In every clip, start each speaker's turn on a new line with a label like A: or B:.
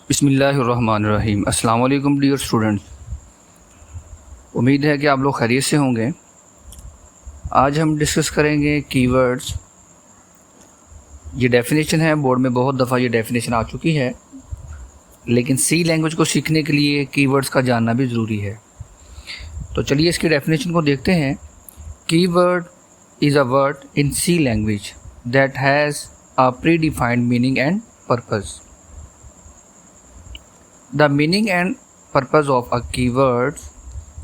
A: बिस्मिल्लाहिर्रहमानिर्रहीम। अस्सलाम वालेकुम डियर स्टूडेंट्स, उम्मीद है कि आप लोग खैरियत से होंगे। आज हम डिस्कस करेंगे कीवर्ड्स। ये डेफिनेशन है, बोर्ड में बहुत दफ़ा ये डेफिनेशन आ चुकी है, लेकिन सी लैंग्वेज को सीखने के लिए कीवर्ड्स का जानना भी ज़रूरी है। तो चलिए इसकी डेफिनेशन को देखते हैं। Keyword is a word in C language that has a predefined meaning and purpose. The meaning and purpose of a keyword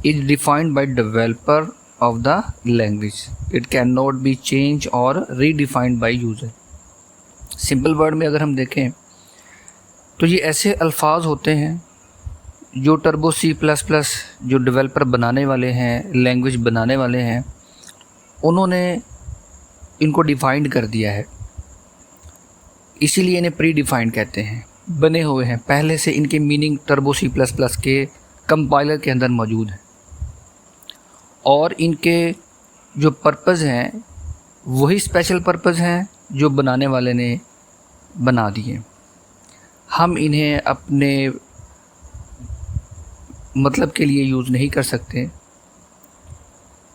A: is defined by developer of the language. It cannot be changed or redefined by user. Simple word में अगर हम देखें तो ये ऐसे अल्फाज होते हैं जो टर्बो C++ जो डेवलपर बनाने वाले हैं, लैंग्वेज बनाने वाले हैं, उन्होंने इनको डिफाइंड कर दिया है, इसीलिए इन्हें प्री डिफाइंड कहते हैं। बने हुए हैं पहले से, इनके मीनिंग टर्बो C++ के कंपाइलर के अंदर मौजूद है और इनके जो पर्पज़ हैं वही स्पेशल पर्पज़ हैं जो बनाने वाले ने बना दिए। हम इन्हें अपने मतलब के लिए यूज़ नहीं कर सकते।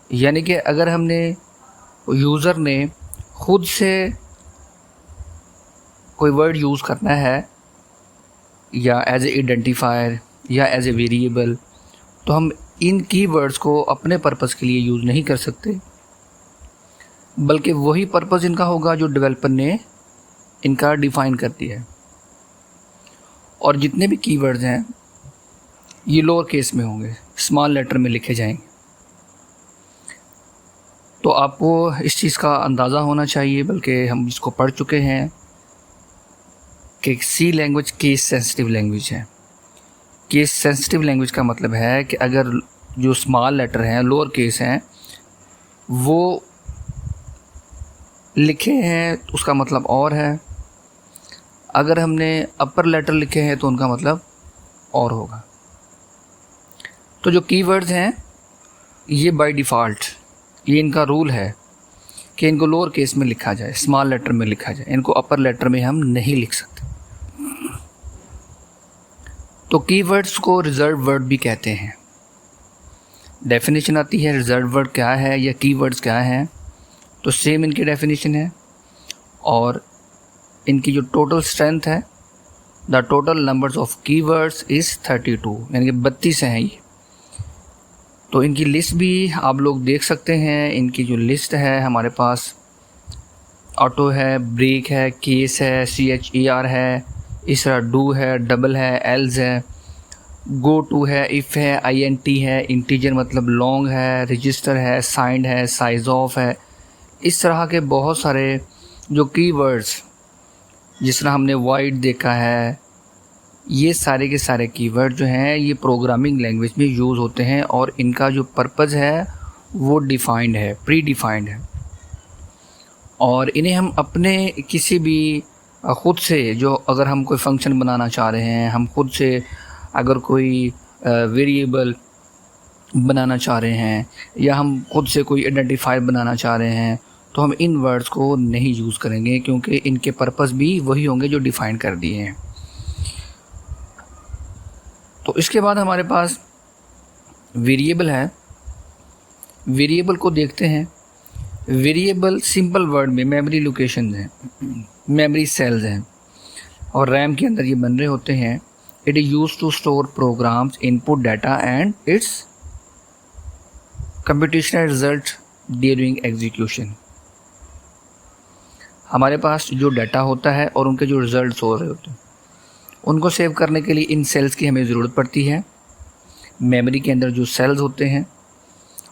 A: यानी कि अगर हमने यूज़र ने खुद से कोई वर्ड यूज़ करना है या एज ए आइडेंटिफायर या एज ए वेरिएबल, तो हम इन कीवर्ड्स को अपने पर्पज़ के लिए यूज़ नहीं कर सकते, बल्कि वही पर्पज़ इनका होगा जो डेवलपर ने इनका डिफ़ाइन कर दिया है। और जितने भी कीवर्ड्स हैं ये लोअर केस में होंगे, स्मॉल लेटर में लिखे जाएंगे। तो आपको इस चीज़ का अंदाज़ा होना चाहिए, बल्कि हम इसको पढ़ चुके हैं कि सी लैंग्वेज केस सेंसिटिव लैंग्वेज है। केस सेंसिटिव लैंग्वेज का मतलब है कि अगर जो स्मॉल लेटर हैं, लोअर केस हैं, वो लिखे हैं तो उसका मतलब और है, अगर हमने अपर लेटर लिखे हैं तो उनका मतलब और होगा। तो जो कीवर्ड्स हैं ये बाय डिफ़ॉल्ट ये इनका रूल है कि इनको लोअर केस में लिखा जाए, स्मॉल लेटर में लिखा जाए, इनको अपर लेटर में हम नहीं लिख सकते। तो कीवर्ड्स को रिजर्व वर्ड भी कहते हैं। डेफिनेशन आती है रिजर्व वर्ड क्या है या कीवर्ड्स क्या हैं, तो सेम इनकी डेफिनेशन है। और इनकी जो टोटल स्ट्रेंथ है, the total numbers of keywords is 32, यानी कि 32 हैं ये। तो इनकी लिस्ट भी आप लोग देख सकते हैं। इनकी जो लिस्ट है हमारे पास ऑटो है, ब्रेक है, केस है, CHER है, इस तरह डू है, डबल है, एल्स है, गो टू है, इफ़ है, INT है, इंटीजर मतलब लॉन्ग है, रजिस्टर है, साइंड है, साइज़ ऑफ है। इस तरह के बहुत सारे जो कीवर्ड्स, जिस तरह हमने वाइड देखा है, ये सारे के सारे कीवर्ड जो हैं ये प्रोग्रामिंग लैंग्वेज में यूज़ होते हैं और इनका जो पर्पज़ है वो डिफ़ाइंड है, प्री डिफ़ाइंड है। और इन्हें हम अपने किसी भी ख़ुद से, जो अगर हम कोई फंक्शन बनाना चाह रहे हैं, हम खुद से अगर कोई वेरिएबल बनाना चाह रहे हैं या हम खुद से कोई आइडेंटिफायर बनाना चाह रहे हैं, तो हम इन वर्ड्स को नहीं यूज़ करेंगे, क्योंकि इनके पर्पज़ भी वही होंगे जो डिफ़ाइन कर दिए हैं। तो इसके बाद हमारे पास वेरिएबल है। वेरिएबल को देखते हैं। वेरिएबल सिंपल वर्ड में मेमोरी लोकेशन हैं, मेमोरी सेल्स हैं और रैम के अंदर ये बन रहे होते हैं। It is use to store programs, input data and its computational result during execution. हमारे पास जो डाटा होता है और उनके जो रिजल्ट्स हो रहे होते हैं, उनको सेव करने के लिए इन सेल्स की हमें ज़रूरत पड़ती है। मेमोरी के अंदर जो सेल्स होते हैं,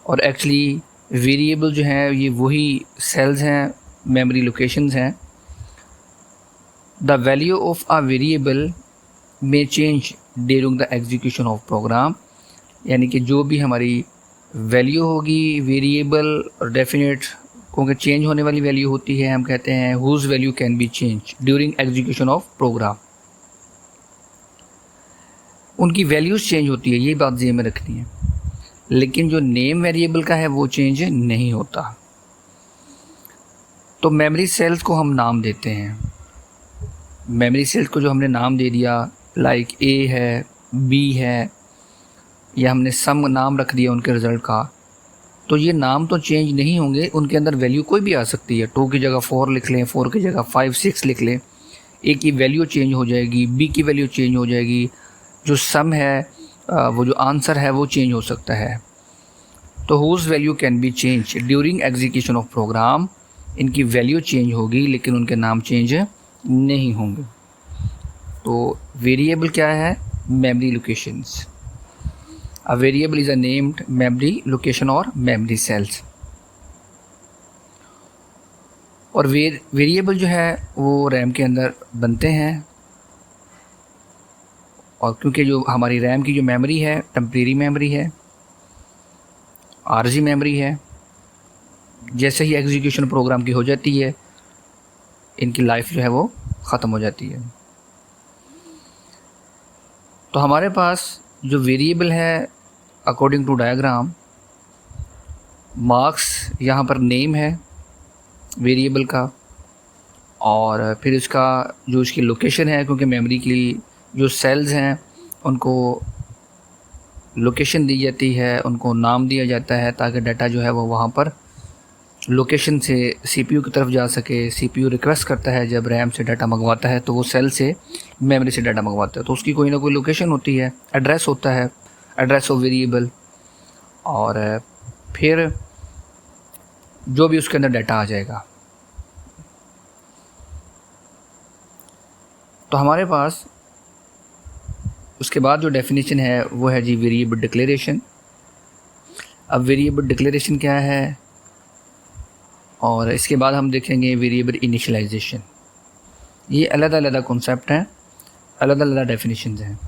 A: और एक्चुअली वेरिएबल जो हैं ये वही सेल्स हैं, मेमोरी लोकेशंस हैं। The value of a variable में change during the execution of program, यानी कि जो भी हमारी वैल्यू होगी वेरिएबल और डेफिनेट क्योंकि चेंज होने वाली वैल्यू होती है, हम कहते हैं whose value can be change during execution of program. उनकी वैल्यूज़ चेंज होती है, ये बात ज़हन में रखनी है। लेकिन जो नेम वेरिएबल का है वो चेंज नहीं होता। तो मेमोरी सेल्स को हम नाम देते हैं। मेमोरी सेल्स को जो हमने नाम दे दिया, लाइक ए है, बी है, या हमने सम नाम रख दिया उनके रिज़ल्ट का, तो ये नाम तो चेंज नहीं होंगे, उनके अंदर वैल्यू कोई भी आ सकती है। 2 की जगह 4 लिख लें, 4 की जगह 5 6 लिख लें, ए की वैल्यू चेंज हो जाएगी, बी की वैल्यू चेंज हो जाएगी, जो सम है वो जो आंसर है वो चेंज हो सकता है। तो whose value can be change during execution of program, इनकी वैल्यू चेंज होगी लेकिन उनके नाम चेंज नहीं होंगे। तो वेरिएबल क्या है? Memory locations. A variable is a named memory location और मेमोरी सेल्स। और वेरिएबल जो है वो रैम के अंदर बनते हैं, और क्योंकि जो हमारी रैम की जो मेमोरी है टेम्परेरी मेमोरी है, आरजी मेमोरी है, जैसे ही एग्जीक्यूशन प्रोग्राम की हो जाती है इनकी लाइफ जो है वो ख़त्म हो जाती है। तो हमारे पास जो वेरिएबल है अकॉर्डिंग टू डायग्राम, मार्क्स यहाँ पर नेम है वेरिएबल का, और फिर इसका जो इसकी लोकेशन है, क्योंकि मेमोरी की जो सेल्स हैं उनको लोकेशन दी जाती है, उनको नाम दिया जाता है ताकि डाटा जो है वो वहाँ पर लोकेशन से सीपीयू की तरफ जा सके। सीपीयू रिक्वेस्ट करता है जब रैम से डाटा मंगवाता है तो वो सेल से मेमोरी से डाटा मंगवाता है, तो उसकी कोई ना कोई लोकेशन होती है, एड्रेस होता है, एड्रेस ऑफ वेरिएबल, और फिर जो भी उसके अंदर डाटा आ जाएगा। तो हमारे पास उसके बाद जो डेफिनेशन है वो है जी वेरिएबल डिक्लेरेशन। अब वेरिएबल डिक्लेरेशन क्या है, और इसके बाद हम देखेंगे वेरिएबल इनिशियलाइजेशन। ये अलग अलग कॉन्सेप्ट हैं, अलग अलग डेफिनेशंस हैं।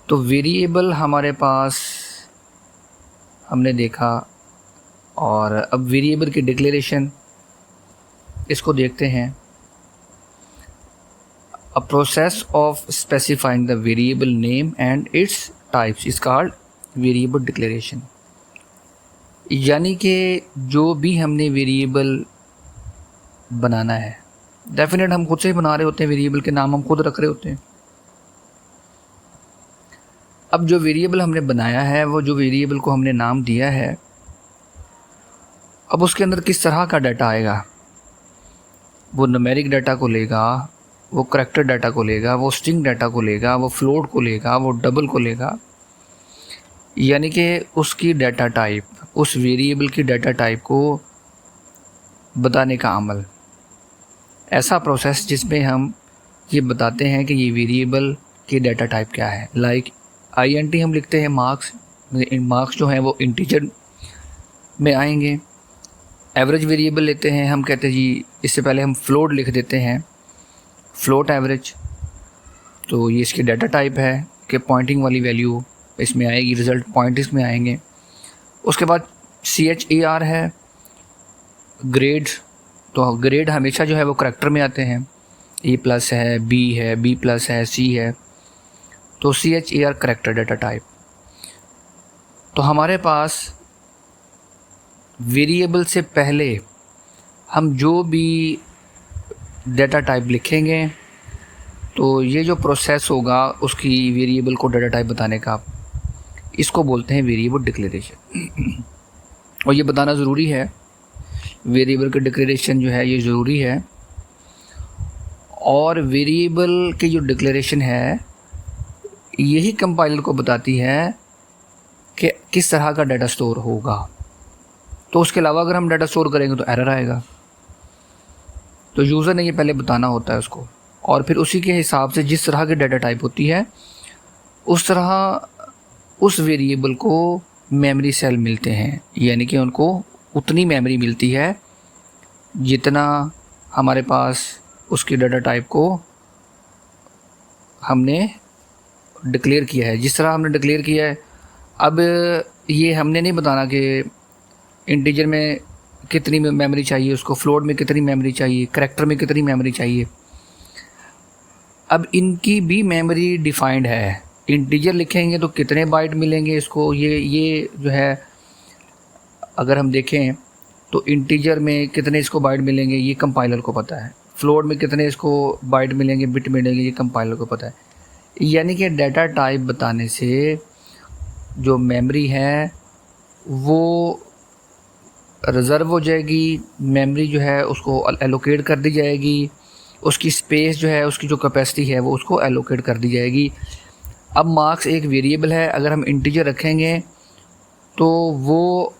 A: तो वेरिएबल हमारे पास हमने देखा, और अब वेरिएबल की डिक्लेरेशन इसको देखते हैं। A process of specifying the variable name and its types is called variable declaration। यानी कि जो भी हमने वेरिएबल बनाना है, डेफिनेट हम खुद से ही बना रहे होते हैं, वेरिएबल के नाम हम खुद रख रहे होते हैं। अब जो वेरिएबल हमने बनाया है, वो जो वेरिएबल को हमने नाम दिया है, अब उसके अंदर किस तरह का डाटा आएगा, वो न्यूमेरिक डाटा को लेगा, वो करैक्टर डाटा को लेगा, वो स्ट्रिंग डाटा को लेगा, वो फ्लोट को लेगा, वो डबल को लेगा, यानी कि उसकी डाटा टाइप, उस वेरिएबल की डाटा टाइप को बताने का अमल, ऐसा प्रोसेस जिसमें हम ये बताते हैं कि ये वेरिएबल की डाटा टाइप क्या है। लाइक INT हम लिखते हैं मार्क्स, मार्क्स जो हैं वो इंटीजर में आएंगे। एवरेज वेरिएबल लेते हैं, हम कहते हैं जी इससे पहले हम फ्लोट लिख देते हैं, फ्लोट एवरेज, तो ये इसकी डाटा टाइप है कि पॉइंटिंग वाली वैल्यू इसमें आएगी, रिज़ल्ट पॉइंट इसमें आएंगे। उसके बाद CHAR है ग्रेड, तो ग्रेड हमेशा जो है वो करैक्टर में आते हैं, A+ है, B है, B+ है, C है, तो CHAR करैक्टर डाटा टाइप। तो हमारे पास वेरिएबल से पहले हम जो भी डाटा टाइप लिखेंगे, तो ये जो प्रोसेस होगा उसकी वेरिएबल को डाटा टाइप बताने का, इसको बोलते हैं वेरिएबल डिक्लेरेशन। और ये बताना ज़रूरी है, वेरिएबल की डिक्लेरेशन जो है ये ज़रूरी है। और वेरिएबल की जो डिक्लेरेशन है यही कंपाइलर को बताती है कि किस तरह का डाटा स्टोर होगा। तो उसके अलावा अगर हम डाटा स्टोर करेंगे तो एरर आएगा, तो यूज़र ने ये पहले बताना होता है उसको, और फिर उसी के हिसाब से जिस तरह की डाटा टाइप होती है उस तरह उस वेरिएबल को मेमोरी सेल मिलते हैं, यानी कि उनको उतनी मेमोरी मिलती है जितना हमारे पास उसकी डाटा टाइप को हमने डिक्लेयर किया है, जिस तरह हमने डिक्लेयर किया है। अब ये हमने नहीं बताना कि इंटीजर में कितनी मेमोरी चाहिए उसको, फ्लोट में कितनी मेमोरी चाहिए, करैक्टर में कितनी मेमोरी चाहिए। अब इनकी भी मेमोरी डिफाइंड है, इंटीजर लिखेंगे तो कितने बाइट मिलेंगे इसको, ये जो है अगर हम देखें तो इंटीजर में कितने इसको बाइट मिलेंगे ये कंपाइलर को पता है, फ्लोट में कितने इसको बाइट मिलेंगे, बिट मिलेंगे, ये कंपाइलर को पता है। यानी कि डाटा टाइप बताने से जो मेमोरी है वो रिज़र्व हो जाएगी, मेमोरी जो है उसको एलोकेट कर दी जाएगी, उसकी स्पेस जो है, उसकी जो कैपेसिटी है वो उसको एलोकेट कर दी जाएगी। अब मार्क्स एक वेरिएबल है, अगर हम इंटीजर रखेंगे तो वो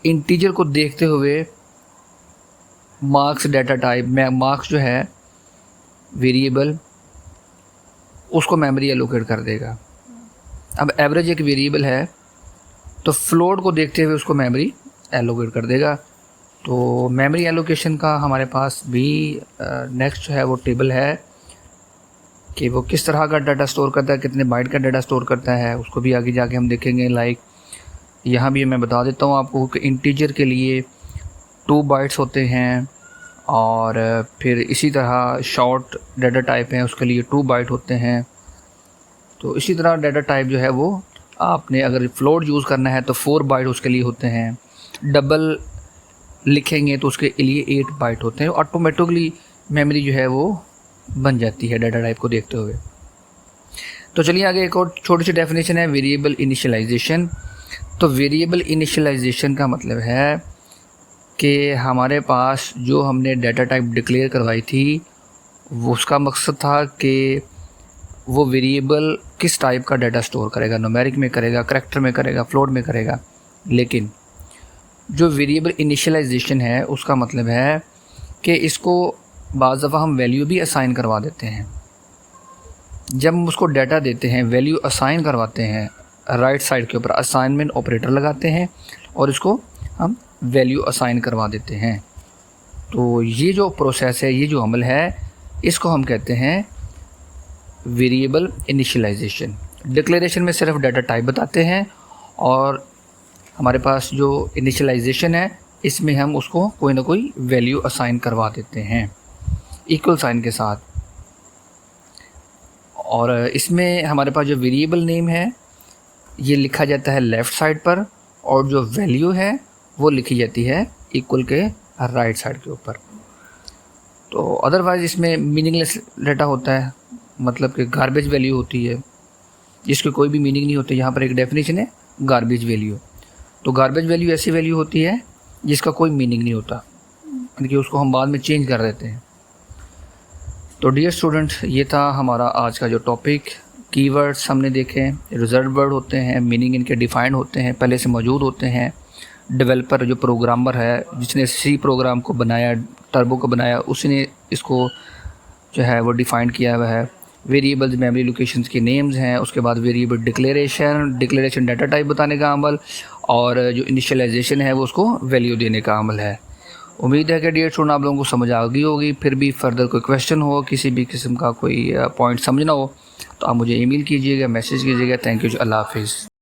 A: इंटीजर को देखते हुए मार्क्स डाटा टाइप में मार्क्स जो है वेरिएबल उसको मेमोरी एलोकेट कर देगा। अब एवरेज एक वेरिएबल है तो फ्लोट को देखते हुए उसको मेमोरी एलोकेट कर देगा। तो मेमोरी एलोकेशन का हमारे पास भी नेक्स्ट जो है वो टेबल है कि वो किस तरह का डाटा स्टोर करता है, कितने बाइट का डाटा स्टोर करता है, उसको भी आगे जाके हम देखेंगे। लाइक यहाँ भी मैं बता देता हूँ आपको कि इंटीजर के लिए 2 बाइट्स होते हैं और फिर इसी तरह शॉर्ट डाटा टाइप है उसके लिए 2 बाइट होते हैं। तो इसी तरह डाटा टाइप जो है वो आपने अगर फ्लोट यूज़ करना है तो 4 बाइट उसके लिए होते हैं, डबल लिखेंगे तो उसके लिए 8 बाइट होते हैं। ऑटोमेटिकली मेमोरी जो है वो बन जाती है डाटा टाइप को देखते हुए। तो चलिए आगे एक और छोटी सी डेफिनेशन है वेरिएबल इनिशियलाइजेशन। तो वेरिएबल इनिशियलाइजेशन का मतलब है कि हमारे पास जो हमने डाटा टाइप डिक्लेयर करवाई थी वो उसका मकसद था कि वो वेरिएबल किस टाइप का डाटा स्टोर करेगा, न्यूमेरिक में करेगा, करैक्टर में करेगा, फ्लोट में करेगा। लेकिन जो वेरिएबल इनिशियलाइजेशन है उसका मतलब है कि इसको बाज़ दफ़ा हम वैल्यू भी असाइन करवा देते हैं। जब हम उसको डाटा देते हैं वैल्यू असाइन करवाते हैं, राइट साइड के ऊपर असाइनमेंट ऑपरेटर लगाते हैं और इसको हम वैल्यू असाइन करवा देते हैं। तो ये जो प्रोसेस है, ये जो अमल है, इसको हम कहते हैं वेरिएबल इनिशियलाइजेशन। डिक्लेरेशन में सिर्फ डाटा टाइप बताते हैं और हमारे पास जो इनिशियलाइजेशन है इसमें हम उसको कोई ना कोई वैल्यू असाइन करवा देते हैं इक्वल साइन के साथ। और इसमें हमारे पास जो वेरिएबल नेम है ये लिखा जाता है लेफ़्ट साइड पर और जो वैल्यू है वो लिखी जाती है इक्वल के राइट साइड के ऊपर। तो अदरवाइज़ इसमें मीनिंगलेस डाटा होता है, मतलब कि गार्बेज वैल्यू होती है जिसकी कोई भी मीनिंग नहीं होती। यहाँ पर एक डेफिनेशन है गार्बेज वैल्यू। तो गार्बेज वैल्यू ऐसी वैल्यू होती है जिसका कोई मीनिंग नहीं होता, यानी कि उसको हम बाद में चेंज कर देते हैं। तो डियर स्टूडेंट, ये था हमारा आज का जो टॉपिक। कीवर्ड्स हमने देखे, रिजर्व वर्ड होते हैं, मीनिंग इनके डिफाइंड होते हैं, पहले से मौजूद होते हैं। डेवलपर जो प्रोग्रामर है जिसने सी प्रोग्राम को बनाया, टर्बो को बनाया, उसने इसको जो है वो डिफ़ाइन किया हुआ है। वेरिएबल्स मेमोरी लोकेशंस के नेम्स हैं, उसके बाद वेरिएबल डिक्लेरेशन डाटा टाइप बताने का अमल, और जो इनिशियलाइजेशन है वो उसको वैल्यू देने का अमल है। उम्मीद है कि डियर स्टूडेंट आप लोगों को समझ आ गई होगी। फिर भी फर्दर कोई क्वेश्चन हो, किसी भी किस्म का कोई पॉइंट समझना हो तो आप मुझे ईमेल कीजिएगा, मैसेज कीजिएगा। थैंक यू, अल्लाह हाफिज़।